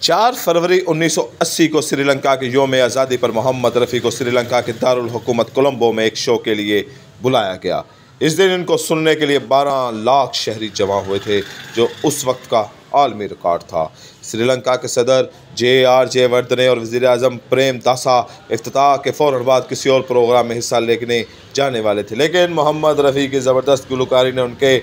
4 फरवरी 1980 को श्रीलंका के योम आज़ादी पर मोहम्मद रफ़ी को श्रीलंका के दारुल हुकूमत कोलंबो में एक शो के लिए बुलाया गया। इस दिन इनको सुनने के लिए 12 लाख शहरी जमा हुए थे, जो उस वक्त का आलमी रिकॉर्ड था। श्रीलंका के सदर JR जयवर्धने और वज़ीर-ए-आज़म प्रेमदासा इफ्तिताह के फ़ौरन बाद किसी और प्रोग्राम में हिस्सा लेने जाने वाले थे, लेकिन मोहम्मद रफ़ी की ज़बरदस्त गुलकारी ने उनके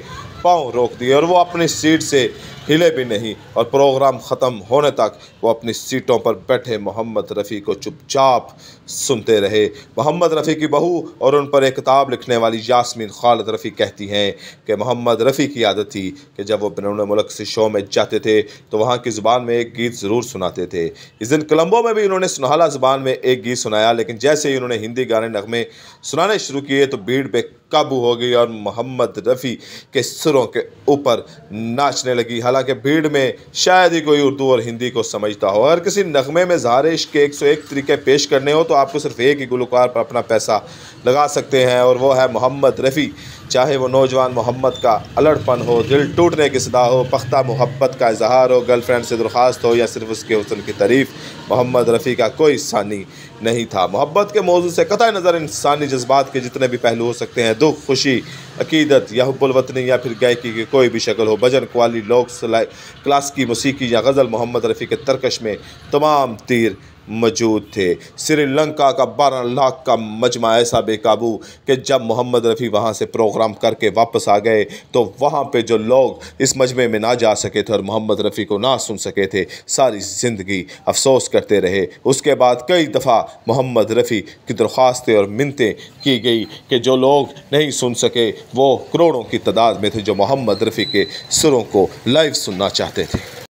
पाँव रोक दिए और वो अपनी सीट से हिले भी नहीं और प्रोग्राम ख़त्म होने तक वो अपनी सीटों पर बैठे मोहम्मद रफ़ी को चुपचाप सुनते रहे। मोहम्मद रफ़ी की बहू और उन पर एक किताब लिखने वाली यास्मीन खालिद रफ़ी कहती हैं कि मोहम्मद रफ़ी की आदत थी कि जब वो बैरून मुल्क से शो में जाते थे तो वहाँ की ज़ुबान में एक गीत ज़रूर सुनाते थे। इस दिन कोलंबो में भी उन्होंने सुनहला ज़ुबान में एक गीत सुनाया, लेकिन जैसे ही उन्होंने हिंदी गाने नगमे सुनाने शुरू किए तो भीड़ बेकाबू हो गई और मोहम्मद रफ़ी के सुरों के ऊपर नाचने लगी। हालांकि भीड़ में शायद ही कोई उर्दू और हिंदी को समझता हो। अगर किसी नगमे में ज़ाहिर इश्क के 101 तरीके पेश करने हो तो आपको सिर्फ एक ही गुलकार पर अपना पैसा लगा सकते हैं, और वो है मोहम्मद रफ़ी। चाहे वो नौजवान मोहम्मद का अलड़पन हो, दिल टूटने की सदा हो, पख्ता मोहब्बत का इजहार हो, गर्लफ्रेंड से दरख्वास्त हो या सिर्फ उसके हुस्न की तारीफ़, मोहम्मद रफ़ी का कोई सानी नहीं था। मोहब्बत के मौजू से कतई नज़र इंसानी जज्बात के जितने भी पहलू हो सकते हैं, दुख, खुशी, अकीदत या हुब्बुल वतनी या फिर गायकी की कोई भी शक्ल हो, भजन, कव्वाली, लोक क्लासिकी मौसीकी या गज़ल, मोहम्मद रफ़ी के तरकश में तमाम तीर मौजूद थे। श्रीलंका का 12 लाख का मजमा ऐसा बेकाबू कि जब मोहम्मद रफ़ी वहाँ से प्रोग्राम करके वापस आ गए तो वहाँ पे जो लोग इस मजमे में ना जा सके थे और मोहम्मद रफ़ी को ना सुन सके थे, सारी ज़िंदगी अफसोस करते रहे। उसके बाद कई दफ़ा मोहम्मद रफ़ी की दरख्वास्तें और मिन्नतें की गई कि जो लोग नहीं सुन सके वो करोड़ों की तादाद में थे जो मोहम्मद रफ़ी के सुरों को लाइव सुनना चाहते थे।